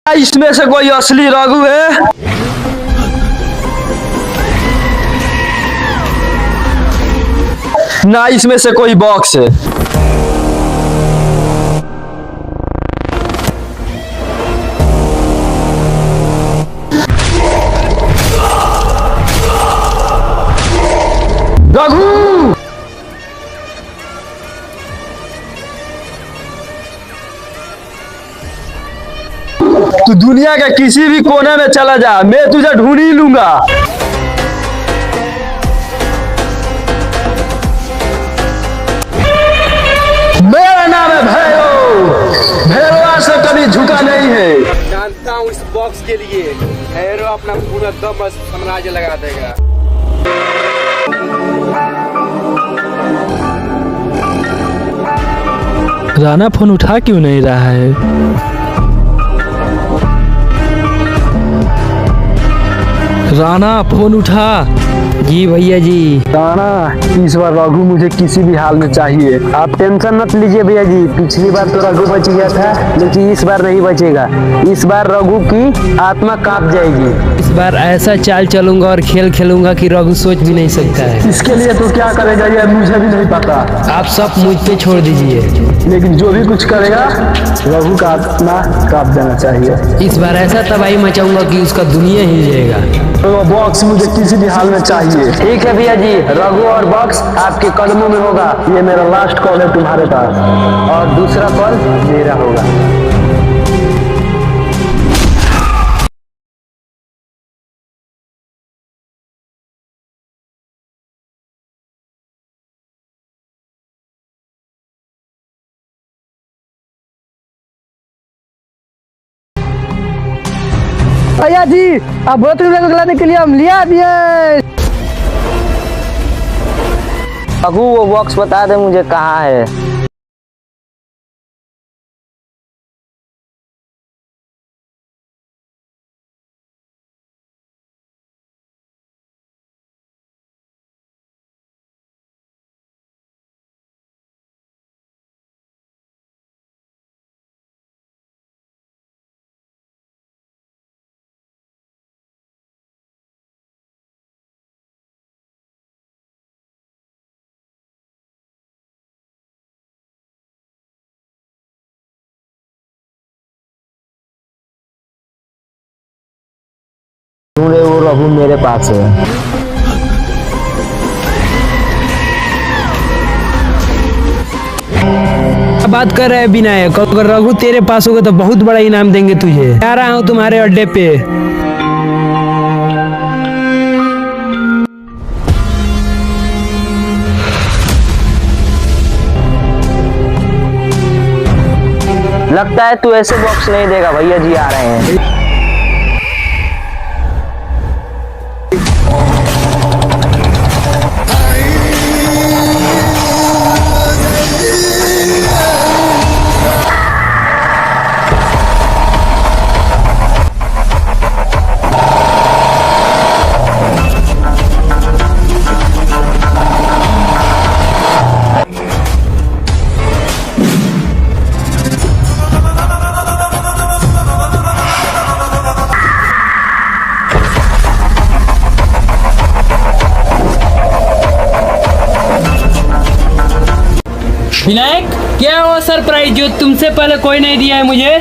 इसमें से कोई असली रघु है? ना इसमें से कोई बॉक्स है। रघु तू दुनिया के किसी भी कोने में चला जा, मैं तुझे ढूंढ ही लूंगा। मेरा नाम है भैरव, भैरव से कभी झुका नहीं है। जानता हूँ इस बॉक्स के लिए भैरव अपना पूरा दम साम्राज्य लगा देगा। राणा फोन उठा क्यों नहीं रहा है? राणा फोन उठा। जी भैया जी। राणा इस बार रघु मुझे किसी भी हाल में चाहिए। आप टेंशन मत लीजिए भैया जी, पिछली बार तो रघु बच गया था, लेकिन इस बार नहीं बचेगा। इस बार रघु की आत्मा कांप जाएगी। इस बार ऐसा चाल चलूंगा और खेल खेलूंगा कि रघु सोच भी नहीं सकता है। इसके लिए तो क्या करेगा ये मुझे भी नहीं पता। आप सब मुझ पे छोड़ दीजिए, लेकिन जो भी कुछ करेगा रघु का आत्मा कांप देना चाहिए। इस बार ऐसा तबाही मचाऊंगा कि उसका दुनिया हिल जाएगा। तो बॉक्स मुझे किसी भी हाल में चाहिए। ठीक है भैया जी, रघु और बॉक्स आपके कदमों में होगा। ये मेरा लास्ट कॉल है तुम्हारे पास, और दूसरा कॉल मेरा होगा। भैया जी अब बहुत लाने के लिए हम लिया दिए। रघु वो बॉक्स बता दे मुझे कहाँ है। ढूंढे वो रघु मेरे पास है। बात कर रहे हैं विनायक, अगर रघु तेरे पास होगा तो बहुत बड़ा इनाम देंगे तुझे। आ रहा हूँ तुम्हारे अड्डे पे। लगता है तू ऐसे बॉक्स नहीं देगा। भैया जी आ रहे हैं। विनायक, क्या वो सरप्राइज जो तुमसे पहले कोई नहीं दिया है मुझे?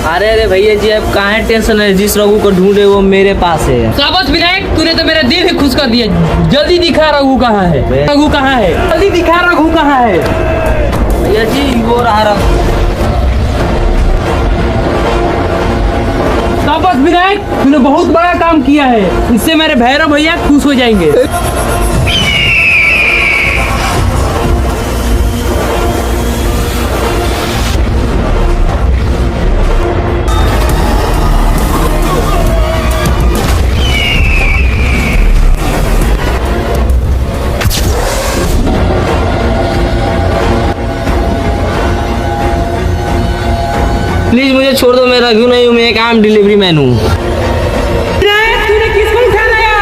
अरे भैया जी, अब कहाँ टेंशन है, जिस रघु को ढूंढे वो मेरे पास है। शाबाश विनायक, तूने तो मेरा दिल ही खुश कर दिया। जल्दी दिखा रघु कहाँ है, रघु कहाँ है, जल्दी दिखा रघु कहाँ है। भैया जी वो रहा रघु। शाबाश विनायक, तूने बहुत बड़ा काम किया है। इससे मेरे भैरव भैया खुश हो जाएंगे। प्लीज मुझे छोड़ दो, मैं रघु नहीं हूँ, मैं एक आम डिलीवरी मैन हूँ। तूने किसको उठा लाया?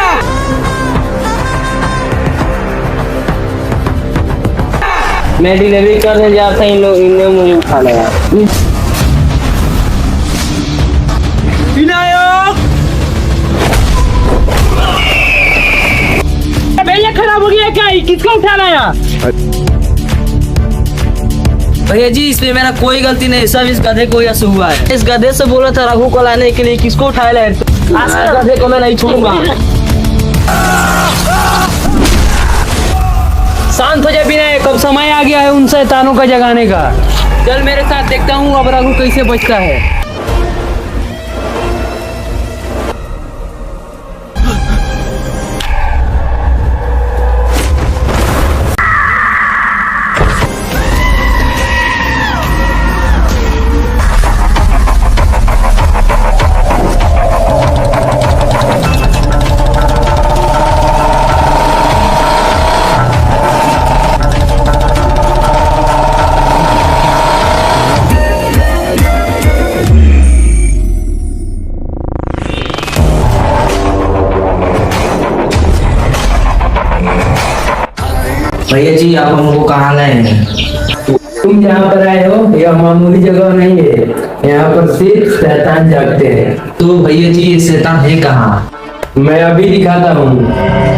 मैं डिलीवरी करने जाता इन लोग, इन्हें मुझे उठा लाया। विनायक, भैया खराब हो गया क्या? किसको उठा लाया? भैया जी इसमें मेरा कोई गलती नहीं, सब इस गधे को यश हुआ है। इस गधे से बोला था रघु को लाने के लिए, किसको उठाया लाए? आज गधे को मैं नहीं छोड़ूंगा। शांत हो जा विनायक, अब समय आ गया है उन शैतानों का जगाने का। चल मेरे साथ, देखता हूँ अब रघु कैसे बचता है। भैया जी आप हमको कहाँ लाए हैं? तुम जहाँ पर आए हो यह मामूली जगह नहीं है, यहाँ पर सिर्फ शैतान जागते हैं। तो भैया जी ये शैतान है कहाँ? मैं अभी दिखाता हूँ।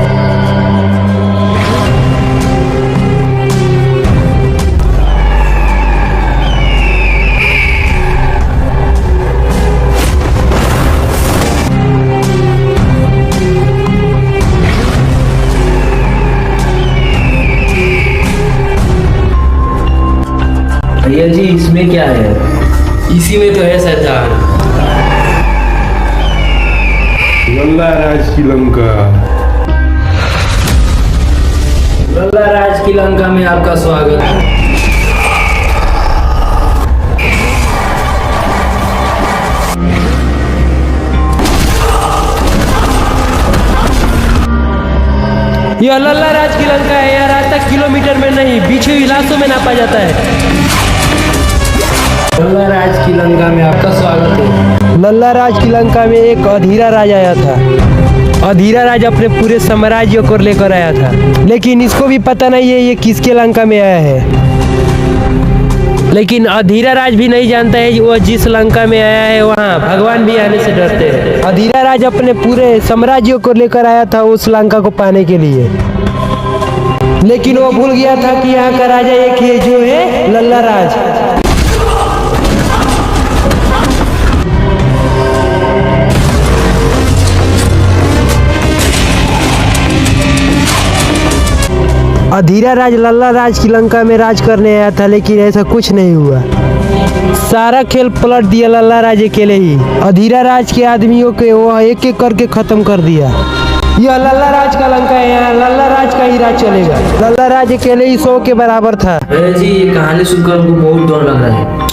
भैया जी इसमें क्या है? इसी में तो है शैतान। लल्ला राज की लंका। लल्ला राज की लंका में आपका स्वागत है। यह लल्ला राज की लंका है। यह रात तक किलोमीटर में नहीं, बीच इलाकों में नापा जाता है। लल्ला राज की लंका में आपका स्वागत है। लल्ला राज की लंका में एक अधीरा राज आया था। अधीरा राज अपने पूरे साम्राज्य को लेकर आया था, लेकिन इसको भी पता नहीं है ये किसके लंका में आया है। लेकिन अधीरा राज भी नहीं जानता है वो जिस लंका में आया है वहाँ भगवान भी आने से डरते हैं। अधीरा राज अपने पूरे साम्राज्य को लेकर आया था उस लंका को पाने के लिए, लेकिन वो भूल गया था कि यहाँ का राजा एक ही है, जो है लल्ला राज। अधीरा राज लल्ला राज की लंका में राज करने आया था, लेकिन ऐसा कुछ नहीं हुआ। सारा खेल पलट दिया लल्ला राज अकेले ही। अधीरा राज के आदमियों के वो एक एक करके खत्म कर दिया। यह लल्ला राज का लंका है, यहाँ लल्ला राज का ही राज चलेगा। लल्ला राज अकेले ही 100 के बराबर था। भैया जी ये कहानी सुनकर हमको बहुत डर लग रहा है।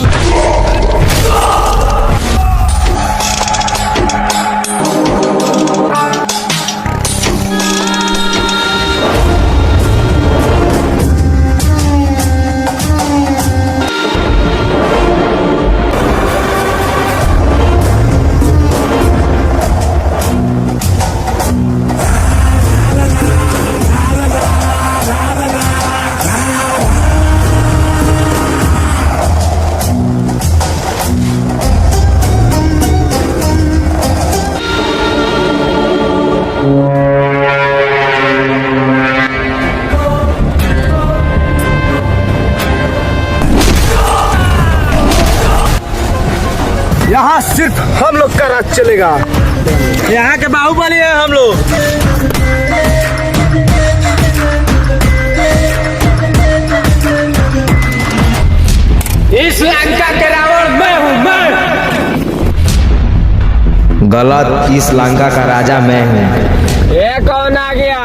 यहाँ सिर्फ हम लोग का राज चलेगा। यहाँ के बाहुबली है हम लोग। इस लंका के रावण मैं हूँ, मैं। गलत, इस लंका का राजा मैं हूँ। ये कौन आ गया?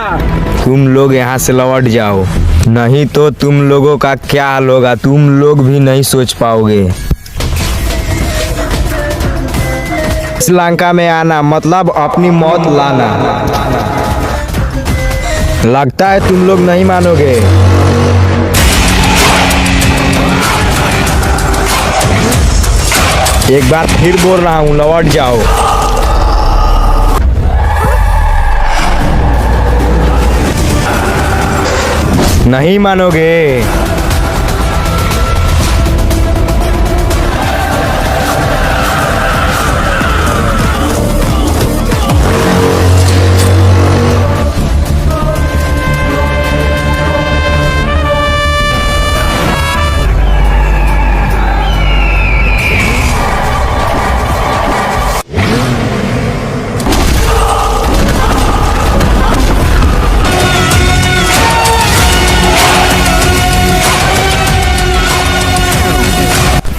तुम लोग यहाँ से लौट जाओ, नहीं तो तुम लोगों का क्या हाल होगा तुम लोग भी नहीं सोच पाओगे। इस लंका में आना मतलब अपनी मौत लाना। लगता है तुम लोग नहीं मानोगे। एक बार फिर बोल रहा हूँ, लौट जाओ। नहीं मानोगे।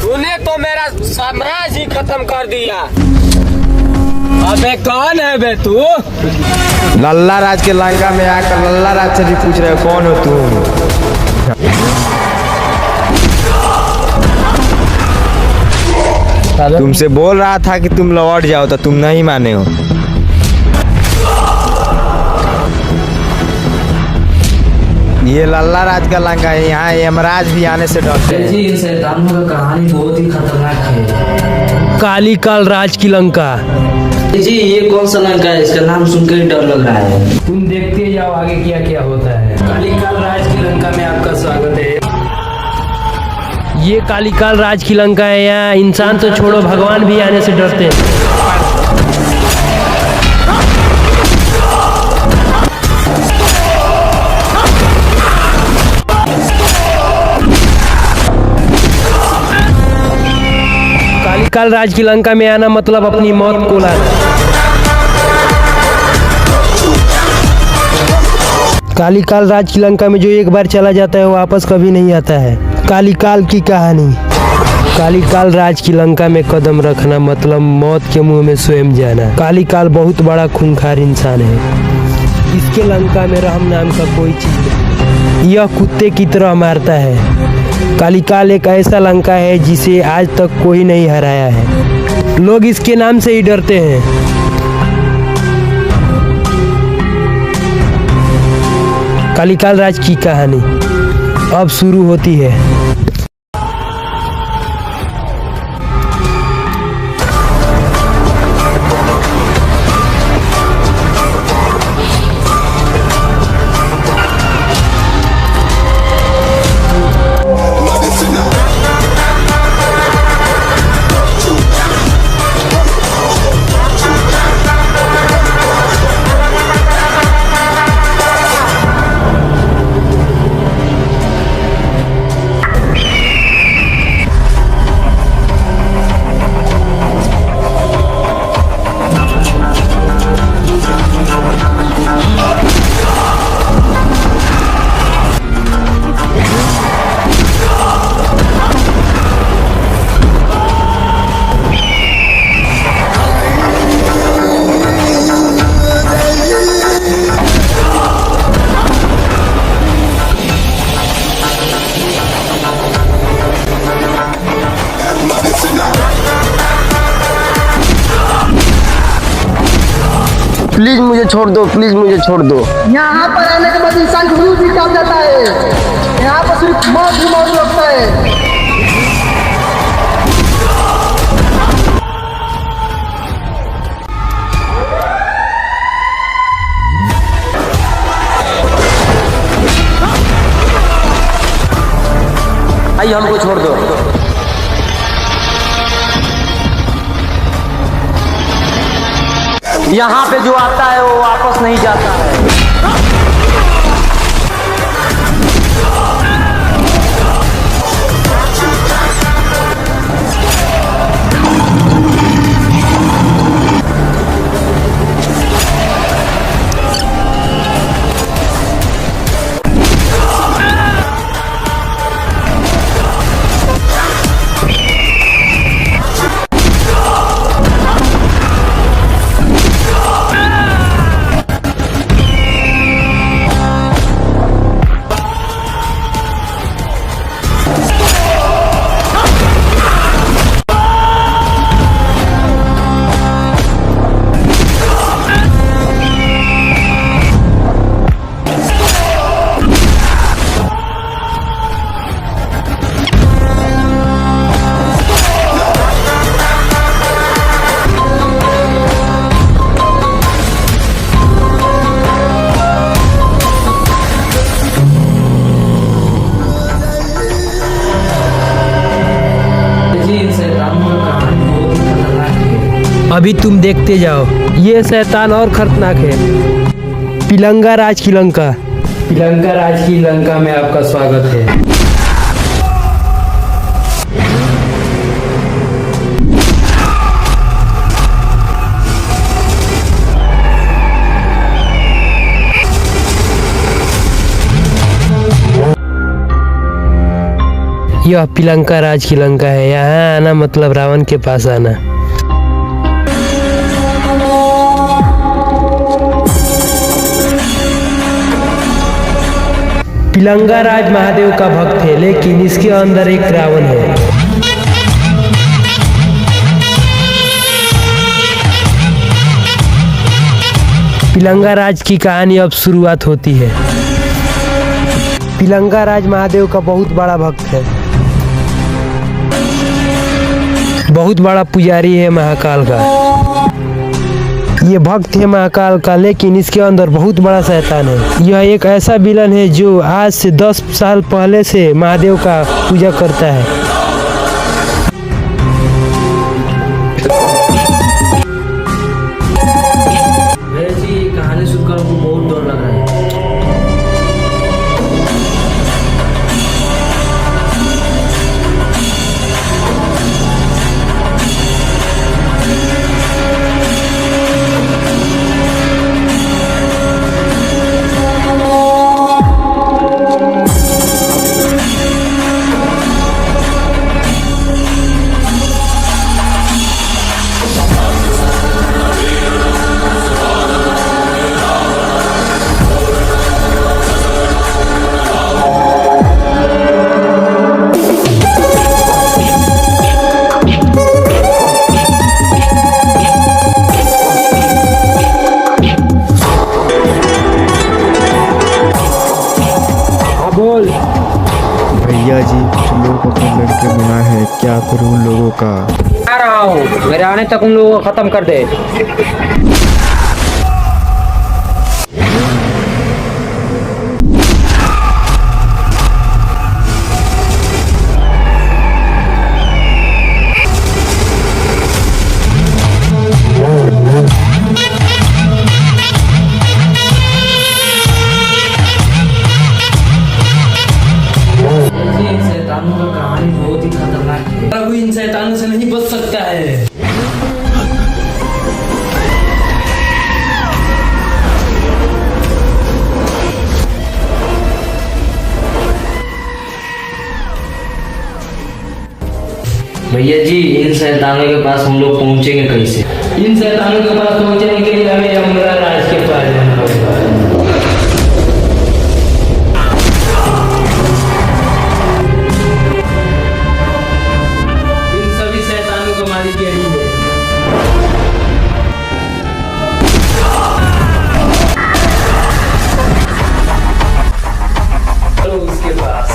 तूने तो मेरा साम्राज्य ही खत्म कर दिया। अबे कौन है बे तू? लल्ला राज के लंका में आकर लल्ला राज से भी पूछ रहे हो कौन हो तुम। तुमसे बोल रहा था कि तुम लौट जाओ तो तुम नहीं माने हो। ये लल्ला राज का लंका है, यहाँ यमराज भी आने से डरते हैं। जी इन शैतानों का कहानी बहुत ही खतरनाक है। काली काल राज की लंका। जी ये कौन सा लंका है? इसका नाम सुनकर ही डर लग रहा है। तुम देखते जाओ आगे क्या क्या होता है। कालीकाल राज की लंका में आपका स्वागत है। ये कालीकाल राज की लंका है। यहाँ इंसान तो छोड़ो, भगवान भी आने से डरते हैं। कालीकाल राज की लंका में आना मतलब अपनी मौत को लाना। कालीकाल राज की लंका में जो एक बार चला जाता है वो वापस कभी नहीं आता है। कालीकाल की कहानी। कालीकाल राज की लंका में कदम रखना मतलब मौत के मुंह में स्वयं जाना। कालीकाल बहुत बड़ा खूंखार इंसान है। इसके लंका में रहम नाम का कोई चीज नहीं। यह कुत्ते की तरह मारता है। कालीकाल एक ऐसा लंका है जिसे आज तक कोई नहीं हराया है। लोग इसके नाम से ही डरते हैं। कालीकाल राज की कहानी अब शुरू होती है। प्लीज मुझे छोड़ दो, प्लीज मुझे छोड़ दो। यहाँ पर आने के बाद इंसान का रूप भी कम जाता है। यहाँ पर सिर्फ मौत ही मौत लगता है। आइए हमको छोड़ दो। यहाँ पे जो आता है वो वापस नहीं जाता है। अभी तुम देखते जाओ, ये शैतान और खतरनाक है। पिलंगा राज की लंका, पिलंगा राज की लंका में आपका स्वागत है। यह पिलंका राज की लंका है। यहाँ आना मतलब रावण के पास आना। पिलंगा राज महादेव का भक्त है, लेकिन इसके अंदर एक रावण है। पिलंगा राज की कहानी अब शुरुआत होती है। पिलंगा राज महादेव का बहुत बड़ा भक्त है, बहुत बड़ा पुजारी है महाकाल का। ये भक्त है महाकाल का, लेकिन इसके अंदर बहुत बड़ा शैतान है। यह एक ऐसा विलन है जो आज से 10 साल पहले से महादेव का पूजा करता है। भैया जी कहानी सुनकर हमको बहुत डर लग रहा है। भैया जी कुछ लोग अपने लड़के बुना है, क्या करूं उन लोगों का? आ रहा हूँ, मेरे आने तक उन लोगों को खत्म कर दे। इन शैतानों का कहानी बहुत ही खतरनाक है। प्रभु इन शैतानों से नहीं बच सकता है। भैया जी इन शैतानों के पास हम लोग पहुंचेंगे कैसे? इन शैतानों के पास पहुंचने के लिए हमें यमरा राज के पास जाना होगा। इन सभी शैतानों को मालिक यही है। चलो उसके पास।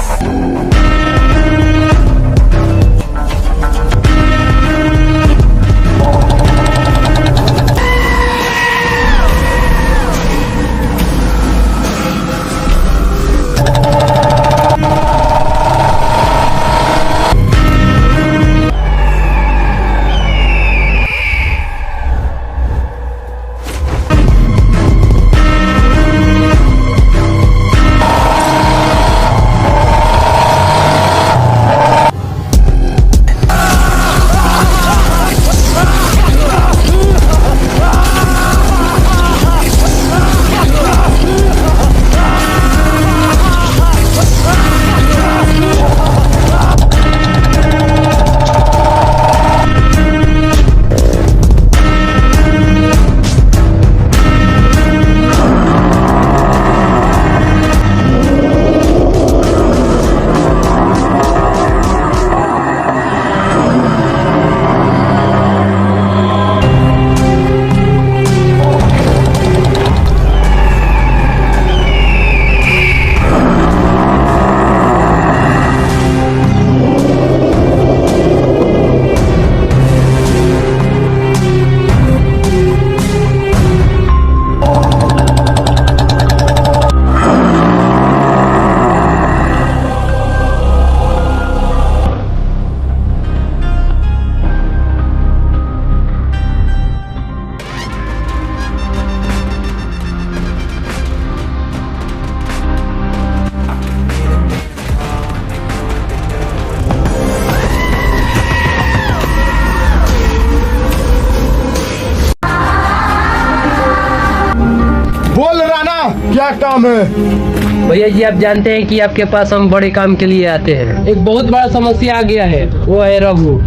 काम है? भैया जी आप जानते हैं कि आपके पास हम बड़े काम के लिए आते हैं। एक बहुत बड़ा समस्या आ गया है, वो है रघु।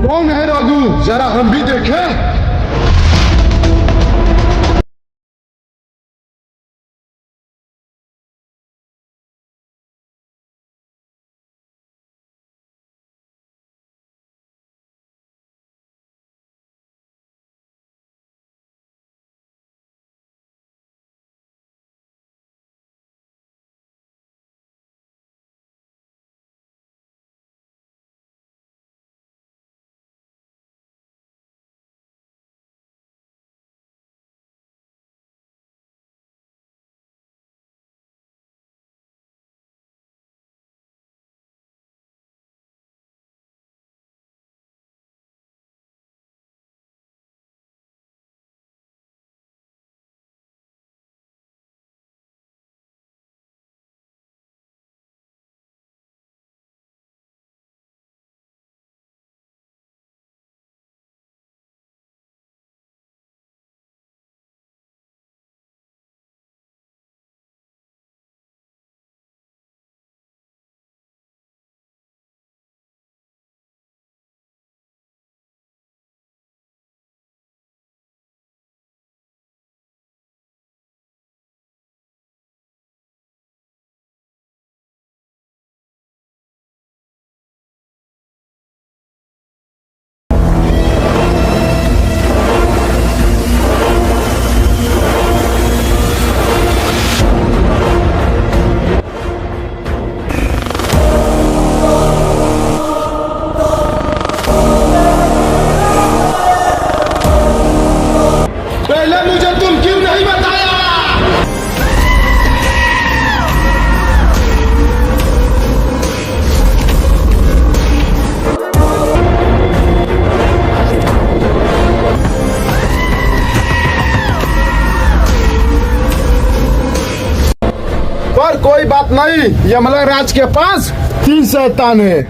कौन है रघु? जरा हम भी देखें। पहले मुझे तुम क्यों नहीं बताया? पर कोई बात नहीं, यमला राज के पास 3 शैतान है।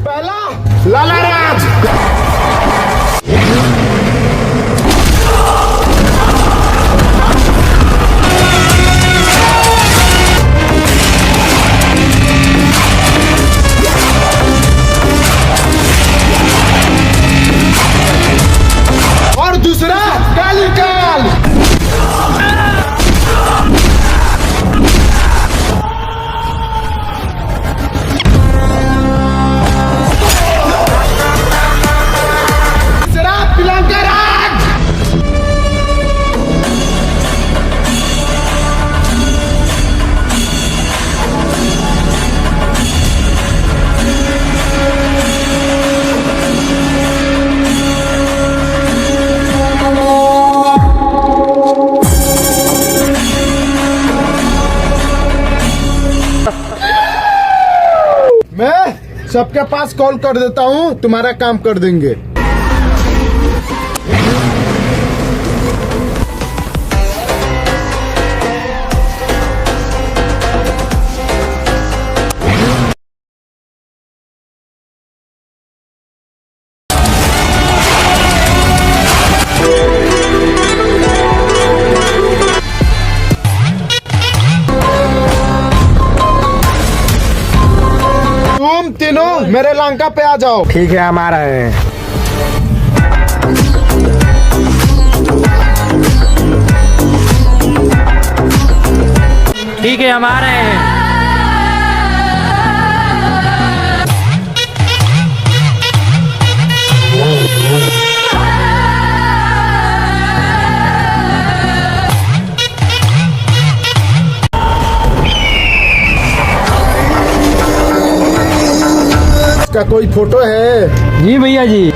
पहला लाला राज, और दूसरा कालीकाल। तीसरा पिलंगा राज। मैं सबके पास कॉल कर देता हूँ, तुम्हारा काम कर देंगे। तुम तीनों मेरे लंका पे आ जाओ। ठीक है, हम आ रहे हैं। ठीक है हम आ रहे हैं। इसका कोई फोटो है? जी भैया जी।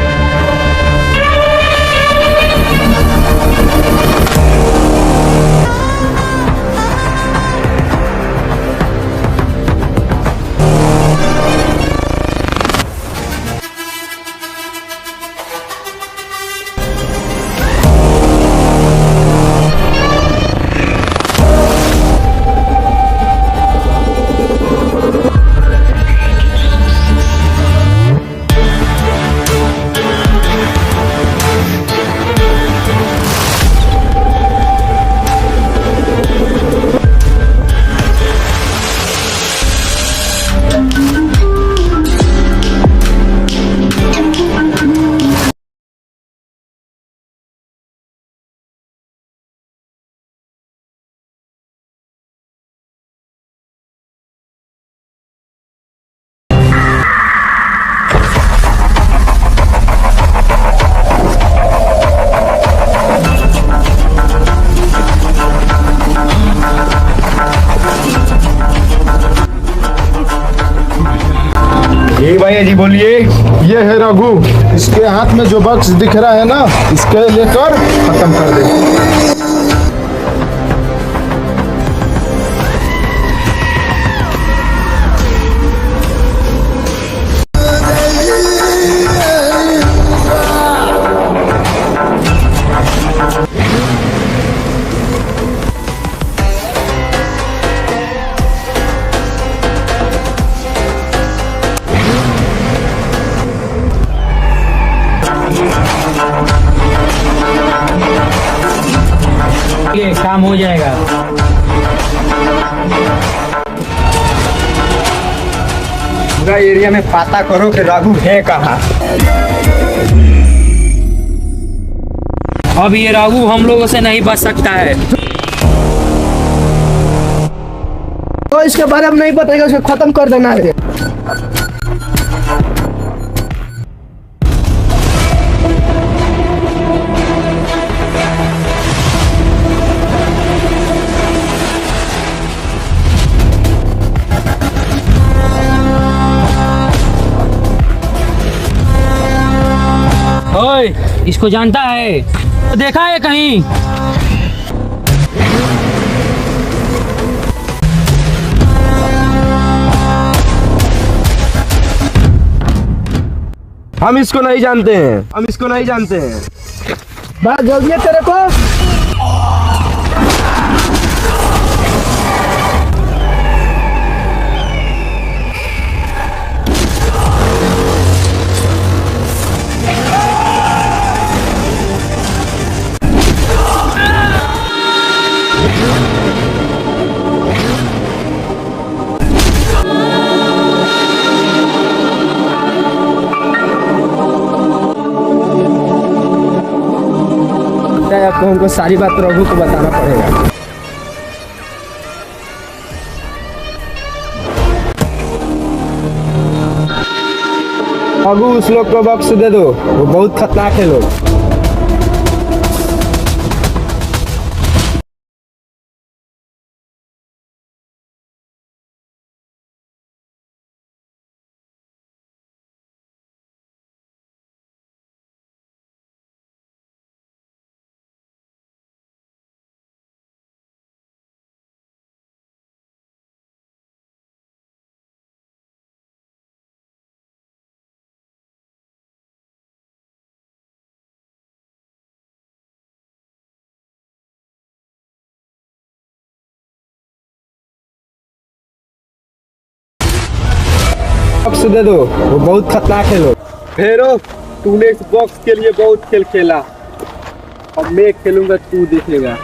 जी भैया जी बोलिए। ये है रघु, इसके हाथ में जो बॉक्स दिख रहा है ना, इसके लेकर खत्म कर दे। ये काम हो जाएगा। पूरा एरिया में पता करो कि रघु है कहाँ। अब ये रघु हम लोगों से नहीं बच सकता है। तो इसके बारे में नहीं बताएगा, उसे खत्म कर देना है। ओए, इसको जानता है? तो देखा है कहीं? हम इसको नहीं जानते हैं, हम इसको नहीं जानते हैं। बात जल्दी है तेरे को। आपको हमको सारी बात रघु को बताना पड़ेगा। रघु, उस लोग को बॉक्स दे दो, वो बहुत खतरनाक है लोग। बॉक्स दे दो, वो बहुत खतरनाक है लोग। फेरो, तूने इस बॉक्स के लिए बहुत खेल खेला, अब मैं खेलूंगा, तू देखेगा।